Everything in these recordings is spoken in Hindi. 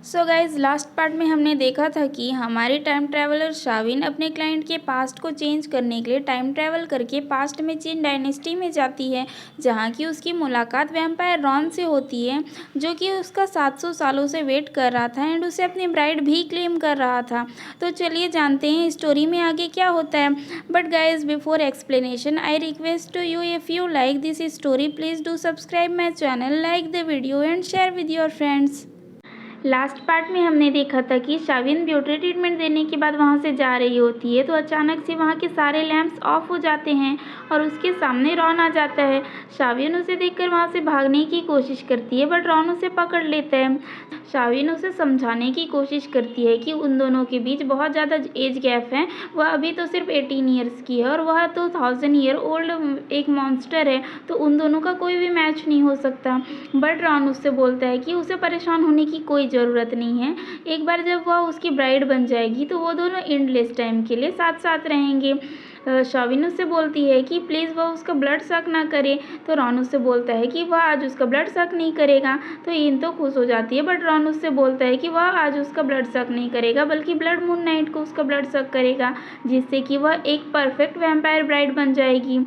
सो गाइज लास्ट पार्ट में हमने देखा था कि हमारी टाइम ट्रैवलर शाविन अपने क्लाइंट के पास्ट को चेंज करने के लिए टाइम ट्रैवल करके पास्ट में चिन डायनेस्टी में जाती है, जहाँ की उसकी मुलाकात वैम्पायर रॉन से होती है, जो कि उसका 700 सालों से वेट कर रहा था एंड उसे अपनी ब्राइड भी क्लेम कर रहा था। तो चलिए जानते हैं स्टोरी में आगे क्या होता है। But guys before explanation I request to you, if you like this story please do subscribe my channel, like the video and share with your friends. Last part में हमने देखा था कि शाविन ब्यूटी ट्रीटमेंट देने के बाद वहाँ से जा रही होती है, तो अचानक से वहाँ के सारे लैंप्स ऑफ हो जाते हैं और उसके सामने रॉन आ जाता है। शाविन उसे देखकर वहाँ से भागने की कोशिश करती है, बट रॉन उसे पकड़ लेता है। शाविन उसे समझाने की कोशिश करती है कि उन दोनों के बीच बहुत ज़्यादा एज गैप है। वह अभी तो सिर्फ 18 ईयर्स की है और वह तो 1000 ईयर ओल्ड एक मॉन्स्टर है, तो उन दोनों का कोई भी मैच नहीं हो सकता। बट रॉन उससे बोलता है कि उसे परेशान होने की कोई ज़रूरत नहीं है। एक बार जब वह उसकी ब्राइड बन जाएगी तो वो दोनों एंडलेस टाइम के लिए साथ साथ रहेंगे। शाविन उससे बोलती है कि प्लीज़ वह उसका ब्लड सक ना करे, तो रॉन उससे बोलता है कि वह आज उसका ब्लड सक नहीं करेगा। तो इन तो खुश हो जाती है, बट रॉन उससे बोलता है कि वह आज उसका ब्लड सक नहीं करेगा बल्कि ब्लड मून नाइट को उसका ब्लड सक करेगा, जिससे कि वह एक परफेक्ट वैम्पायर ब्राइड बन जाएगी।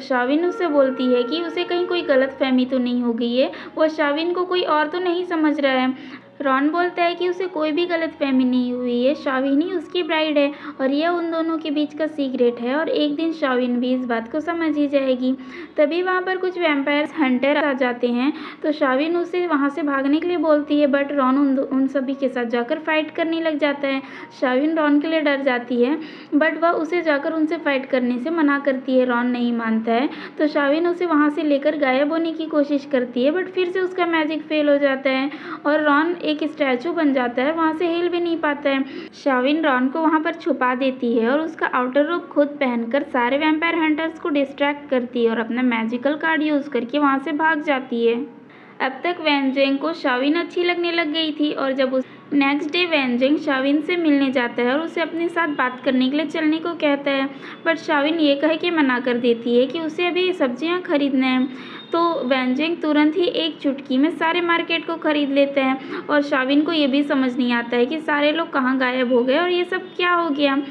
शाविन उससे बोलती है कि उसे कहीं कोई गलतफहमी तो नहीं हो गई है, वह शाविन को कोई और तो नहीं समझ रहा है। रॉन बोलता है कि उसे कोई भी गलतफहमी नहीं हुई है, शाविन ही उसकी ब्राइड है और यह उन दोनों के बीच का सीक्रेट है और एक दिन शाविन भी इस बात को समझ ही जाएगी। तभी वहाँ पर कुछ वैम्पायर्स हंटर आ जाते हैं, तो शाविन उसे वहाँ से भागने के लिए बोलती है, बट रॉन उन सभी के साथ जाकर फाइट करने लग जाता है। शाविन रॉन के लिए डर जाती है, बट वह उसे जाकर उनसे फाइट करने से मना करती है। रॉन नहीं मानता है, तो शाविन उसे वहाँ से लेकर गायब होने की कोशिश करती है, बट फिर से उसका मैजिक फेल हो जाता है और रॉन एक स्टैचू बन जाता है, वहाँ से हिल भी नहीं पाता है। शाविन रॉन को वहाँ पर छुपा देती है और उसका आउटर रूप खुद पहनकर सारे वैम्पायर हंटर्स को डिस्ट्रैक्ट करती है और अपना मैजिकल कार्ड यूज़ करके वहाँ से भाग जाती है। अब तक वैनजेंग को शाविन अच्छी लगने लग गई थी और जब उस नेक्स्ट डे वैनजेंग शाविन से मिलने जाता है और उसे अपने साथ बात करने के लिए चलने को कहता है, बट शाविन ये कह के मना कर देती है कि उसे अभी सब्जियां खरीदना है। तो वैनजेंग तुरंत ही एक चुटकी में सारे मार्केट को खरीद लेते हैं और शाविन को ये भी समझ नहीं आता है कि सारे लोग कहाँ गायब हो गए और ये सब क्या हो गया।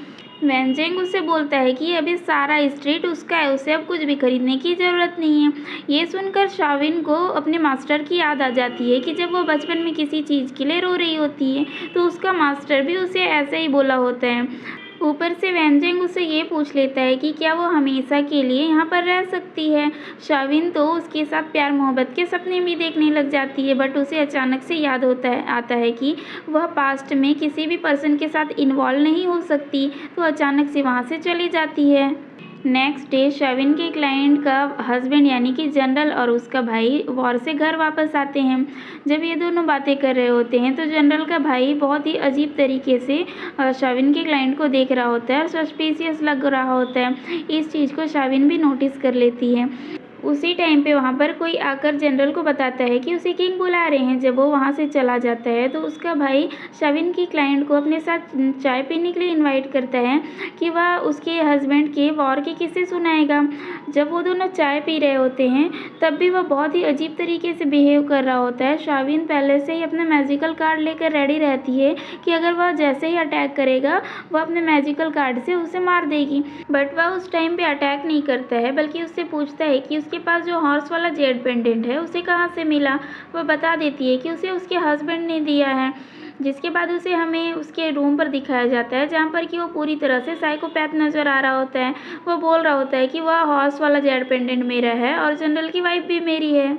वैनजेंग उससे बोलता है कि अभी सारा स्ट्रीट उसका है, उसे अब कुछ भी खरीदने की ज़रूरत नहीं है। ये सुनकर शाविन को अपने मास्टर की याद आ जाती है कि जब वो बचपन में किसी चीज़ के लिए रो रही होती है तो उसका मास्टर भी उसे ऐसे ही बोला होता है। ऊपर से वैनजेंग उससे ये पूछ लेता है कि क्या वो हमेशा के लिए यहाँ पर रह सकती है। शाविन तो उसके साथ प्यार मोहब्बत के सपने भी देखने लग जाती है, बट उसे अचानक से याद आता है कि वह पास्ट में किसी भी पर्सन के साथ इन्वॉल्व नहीं हो सकती, तो अचानक से वहाँ से चली जाती है। नेक्स्ट डे शाविन के क्लाइंट का हस्बैंड यानी कि जनरल और उसका भाई वॉर से घर वापस आते हैं। जब ये दोनों बातें कर रहे होते हैं तो जनरल का भाई बहुत ही अजीब तरीके से शाविन के क्लाइंट को देख रहा होता है और सस्पिशियस लग रहा होता है। इस चीज़ को शाविन भी नोटिस कर लेती है। उसी टाइम पे वहाँ पर कोई आकर जनरल को बताता है कि उसे किंग बुला रहे हैं। जब वो वहाँ से चला जाता है तो उसका भाई शाविन की क्लाइंट को अपने साथ चाय पीने के लिए इनवाइट करता है कि वह उसके हस्बैंड के वॉर के किस्से सुनाएगा। जब वो दोनों चाय पी रहे होते हैं तब भी वह बहुत ही अजीब तरीके से बिहेव कर रहा होता है। शाविन पहले से ही अपना मैजिकल कार्ड लेकर रेडी रहती है कि अगर वह जैसे ही अटैक करेगा वह अपने मैजिकल कार्ड से उसे मार देगी, बट वह उस टाइम पे अटैक नहीं करता है बल्कि उससे पूछता है कि उसके पास जो हॉर्स वाला जेड पेंडेंट है उसे कहाँ से मिला। वह बता देती है कि उसे उसके हस्बैंड ने दिया है, जिसके बाद उसे हमें उसके रूम पर दिखाया जाता है जहाँ पर कि वो पूरी तरह से साइकोपैथ नज़र आ रहा होता है। वह बोल रहा होता है कि वह हॉर्स वाला जेड पेंडेंट मेरा है और जनरल की वाइफ भी मेरी है।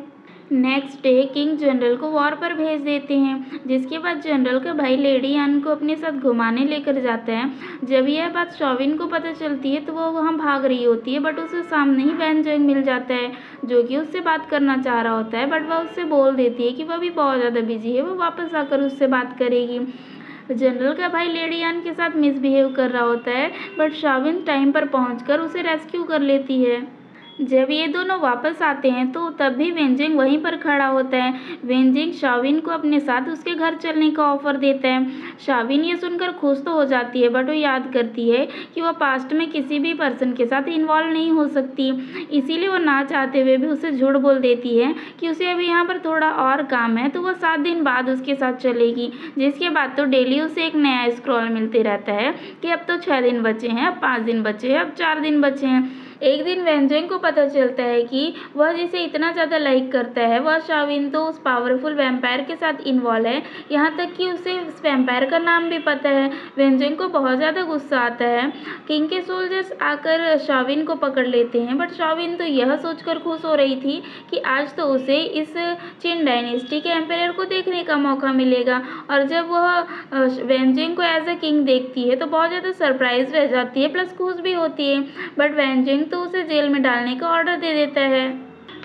नेक्स्ट डे किंग जनरल को वॉर पर भेज देते हैं, जिसके बाद जनरल का भाई लेडी यान को अपने साथ घुमाने लेकर जाता है। जब यह बात शाविन को पता चलती है तो वो वहाँ भाग रही होती है, बट उसे सामने ही वैनजेंग मिल जाता है जो कि उससे बात करना चाह रहा होता है, बट वह उससे बोल देती है कि वह भी बहुत ज़्यादा बिजी है, वो वापस आकर उससे बात करेगी। जनरल का भाई लेडी यान के साथ मिसबिहेव कर रहा होता है, बट शाविन टाइम पर पहुंचकर उसे रेस्क्यू कर लेती है। जब ये दोनों वापस आते हैं तो तब भी वेंजिंग वहीं पर खड़ा होता है। वेंजिंग शाविन को अपने साथ उसके घर चलने का ऑफर देता है। शाविन ये सुनकर खुश तो हो जाती है, बट वो याद करती है कि वह पास्ट में किसी भी पर्सन के साथ इन्वॉल्व नहीं हो सकती। इसीलिए वो ना चाहते हुए भी उसे झूठ बोल देती है कि उसे अभी यहाँ पर थोड़ा और काम है, तो वह 7 दिन बाद उसके साथ चलेगी। जिसके बाद तो डेली उसे एक नया स्क्रॉल मिलते रहता है कि अब तो 6 दिन बचे हैं, अब 5 दिन बचे हैं, अब 4 दिन बचे हैं। एक दिन वेंजेंग को पता चलता है कि वह जिसे इतना ज़्यादा लाइक करता है वह शाविन तो उस पावरफुल वैम्पायर के साथ इन्वॉल्व है, यहाँ तक कि उसे उस वैम्पायर का नाम भी पता है। वेंजेंग को बहुत ज़्यादा गुस्सा आता है। किंग के सोल्जर्स आकर शाविन को पकड़ लेते हैं, बट शाविन तो यह सोचकर खुश हो रही थी कि आज तो उसे इस चिन डायनेस्टी के एम्पायर को देखने का मौका मिलेगा। और जब वह वेंजेंग को एज अ किंग देखती है तो बहुत ज़्यादा सरप्राइज रह जाती है, प्लस खुश भी होती है। बट वेंजेंग तो उसे जेल में डालने का ऑर्डर दे देता है।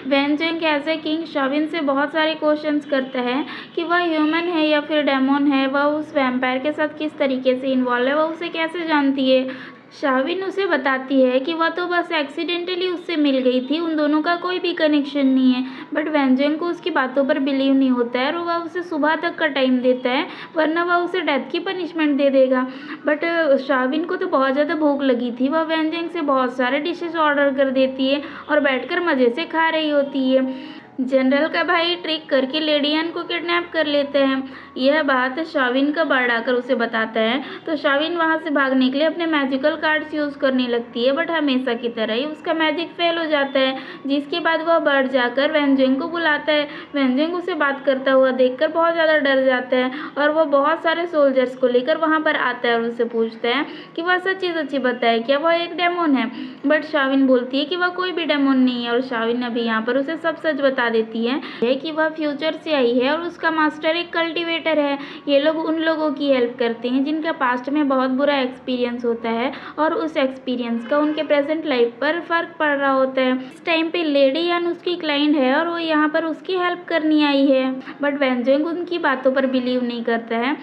वेंजेंग एज ए किंग शाविन से बहुत सारे क्वेश्चंस करता है कि वह ह्यूमन है या फिर डेमोन है, वह उस वैम्पायर के साथ किस तरीके से इन्वॉल्व है, वह उसे कैसे जानती है। शाविन उसे बताती है कि वह तो बस एक्सीडेंटली उससे मिल गई थी, उन दोनों का कोई भी कनेक्शन नहीं है। बट वेंजेंग को उसकी बातों पर बिलीव नहीं होता है और वह उसे सुबह तक का टाइम देता है, वरना वह उसे डेथ की पनिशमेंट दे देगा। बट शाविन को तो बहुत ज़्यादा भूख लगी थी, वह वेंजेंग से बहुत सारे डिशेस ऑर्डर कर देती है और बैठकर मज़े से खा रही होती है। जनरल का भाई ट्रिक करके लेडी एन को किडनैप कर लेते हैं। यह बात शाविन का बर्ड आकर उसे बताता है, तो शाविन वहां से भागने के लिए अपने मैजिकल कार्ड्स यूज़ करने लगती है, बट हमेशा की तरह ही उसका मैजिक फेल हो जाता है। जिसके बाद वह बर्ड जाकर वेंजेंग को बुलाता है। वेंजेंग उसे बात करता हुआ देखकर बहुत ज़्यादा डर जाता है और वह बहुत सारे सोल्जर्स को लेकर वहाँ पर आता है और उससे पूछता है कि वह सच्ची सच्ची बताए क्या वह एक डेमोन है। बट शाविन बोलती है कि वह कोई भी डेमोन नहीं है और शाविन अभी यहाँ पर उसे सब सच बता देती है कि वह फ्यूचर से आई है और उसका मास्टर एक कल्टीवेटर है। ये लोग उन लोगों की हेल्प करते हैं जिनका पास्ट में बहुत बुरा एक्सपीरियंस होता है और उस एक्सपीरियंस का उनके प्रेजेंट लाइफ पर फर्क पड़ रहा होता है। इस टाइम पे लेडी यान उसकी क्लाइंट है और वो यहाँ पर उसकी हेल्प करनी आई है। बट वेंजेंग उनकी बातों पर बिलीव नहीं करता है।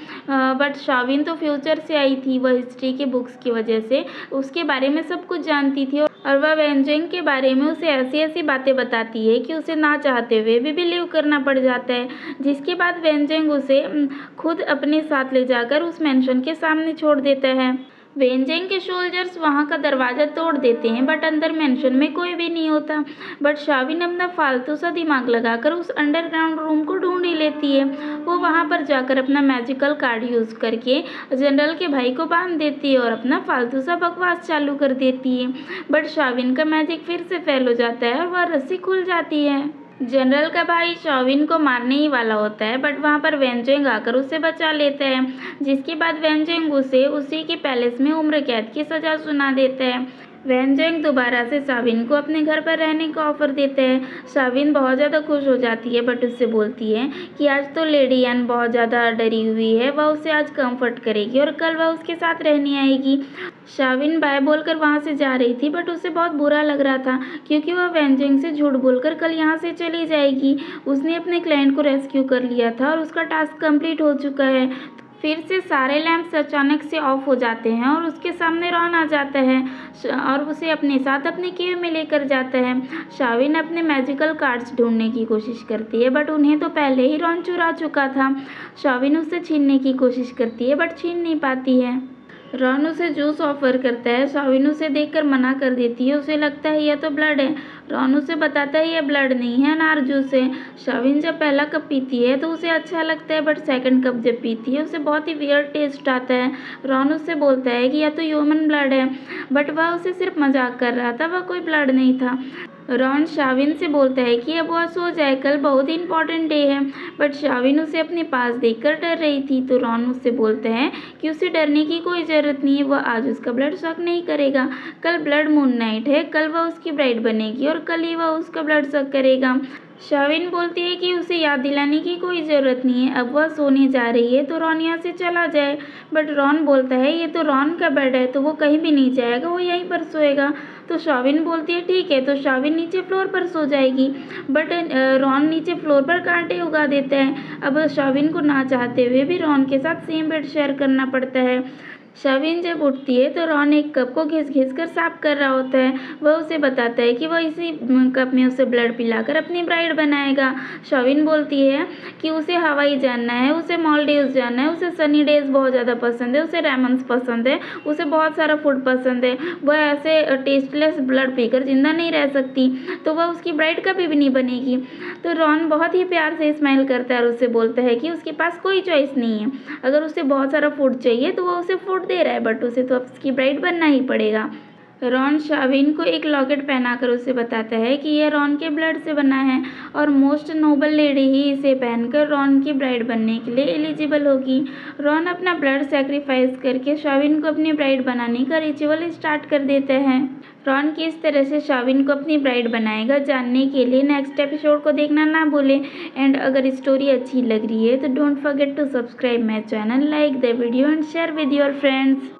बट शाविन तो फ्यूचर से आई थी, वह हिस्ट्री के बुक्स की वजह से उसके बारे में सब कुछ जानती थी और वह वेंजेंग के बारे में उसे ऐसी ऐसी बातें बताती है कि उसे ना चाहते हुए भी बिलीव करना पड़ जाता है। जिसके बाद वेंजेंग उसे खुद अपने साथ ले जाकर उस मेंशन के सामने छोड़ देता है। वेंजेंग के सोल्जर्स वहां का दरवाज़ा तोड़ देते हैं, बट अंदर मेंशन में कोई भी नहीं होता। बट शाविन अपना फालतू सा दिमाग लगाकर उस अंडरग्राउंड रूम को ढूंढ ही लेती है। वो वहां पर जाकर अपना मैजिकल कार्ड यूज़ करके जनरल के भाई को बांध देती है और अपना फालतू सा बकवास चालू कर देती है। बट शाविन का मैजिक फिर से फेल हो जाता है और वह रस्सी खुल जाती है। जनरल का भाई शाविन को मारने ही वाला होता है, बट वहाँ पर वेंजेंग आकर उसे बचा लेता है। जिसके बाद वेंजेंग उसे उसी के पैलेस में उम्र कैद की सज़ा सुना देता है। वेंजेंग दोबारा से शाविन को अपने घर पर रहने का ऑफर देते हैं। शाविन बहुत ज़्यादा खुश हो जाती है, बट उससे बोलती है कि आज तो लेडी एन बहुत ज़्यादा डरी हुई है, वह उसे आज कंफर्ट करेगी और कल वह उसके साथ रहने आएगी। शाविन बाय बोलकर वहाँ से जा रही थी, बट उसे बहुत बुरा लग रहा था क्योंकि वह वेंजेंग से झूठ बोलकर कल यहाँ से चली जाएगी। उसने अपने क्लाइंट को रेस्क्यू कर लिया था और उसका टास्क कंप्लीट हो चुका है। फिर से सारे लैंप्स अचानक से ऑफ हो जाते हैं और उसके सामने रॉन आ जाता है और उसे अपने साथ अपने केव में लेकर जाता है। शाविन अपने मैजिकल कार्ड्स ढूंढने की कोशिश करती है, बट उन्हें तो पहले ही रॉन चुरा चुका था। शाविन उससे छीनने की कोशिश करती है, बट छीन नहीं पाती है। रॉन उसे जूस ऑफर करता है। शाविन उसे देखकर मना कर देती है, उसे लगता है यह तो ब्लड है। रॉन उसे बताता है यह ब्लड नहीं है, अनार जूस है। शाविन जब पहला कप पीती है तो उसे अच्छा लगता है, बट सेकंड कप जब पीती है उसे बहुत ही वियर्ड टेस्ट आता है। रॉन उससे बोलता है कि यह तो ह्यूमन ब्लड है, बट वह उसे सिर्फ मजाक कर रहा था, वह कोई ब्लड नहीं था। रॉन शाविन से बोलता है कि अब वह सो जाए, कल बहुत ही इंपॉर्टेंट डे है। बट शाविन उसे अपने पास देखकर डर रही थी, तो रॉन उससे बोलते हैं कि उसे डरने की कोई ज़रूरत नहीं है, वह आज उसका ब्लड सक नहीं करेगा। कल ब्लड मून नाइट है, कल वह उसकी ब्राइड बनेगी और कल ही वह उसका ब्लड सक करेगा। शाविन बोलती है कि उसे याद दिलाने की कोई ज़रूरत नहीं है, अब वह सोने जा रही है तो रॉन यहाँ से चला जाए। बट रॉन बोलता है ये तो रॉन का बेड है, तो वो कहीं भी नहीं जाएगा, वो यहीं पर सोएगा। तो शाविन बोलती है ठीक है, तो शाविन नीचे फ्लोर पर सो जाएगी। बट रॉन नीचे फ्लोर पर कांटे उगा देते हैं। अब शाविन को ना चाहते हुए भी रॉन के साथ सेम बेड शेयर करना पड़ता है। शाविन जब उठती है तो रॉन एक कप को घिस-घिस कर साफ कर रहा होता है। वह उसे बताता है कि वह इसी कप में उसे ब्लड पिलाकर अपनी ब्राइड बनाएगा। शाविन बोलती है कि उसे हवाई जानना है, उसे मालदीव्स जाना है, उसे सनी डेज़ बहुत ज़्यादा पसंद है, उसे रेमन्स पसंद है, उसे बहुत सारा फूड पसंद है। वह ऐसे टेस्टलेस ब्लड पीकर ज़िंदा नहीं रह सकती, तो वह उसकी ब्राइड कभी भी नहीं बनेगी। तो रॉन बहुत ही प्यार से स्माइल करता है और उससे बोलता है कि उसके पास कोई चॉइस नहीं है। अगर उसे बहुत सारा फूड चाहिए तो वो उसे फूड दे रहा है, बट उसे तो अब उसकी ब्राइड बनना ही पड़ेगा। रॉन शाविन को एक लॉकेट पहनाकर उसे बताता है कि यह रॉन के ब्लड से बना है और मोस्ट नोबल लेडी ही इसे पहनकर रॉन की ब्राइड बनने के लिए एलिजिबल होगी। रॉन अपना ब्लड सेक्रीफाइस करके शाविन को अपनी ब्राइड बनाने का रिचुअल स्टार्ट कर देते हैं। रॉन किस तरह से शाविन को अपनी ब्राइड बनाएगा, जानने के लिए नेक्स्ट एपिसोड को देखना ना भूलें। एंड अगर स्टोरी अच्छी लग रही है तो don't forget to subscribe my channel, like the video and share with your friends.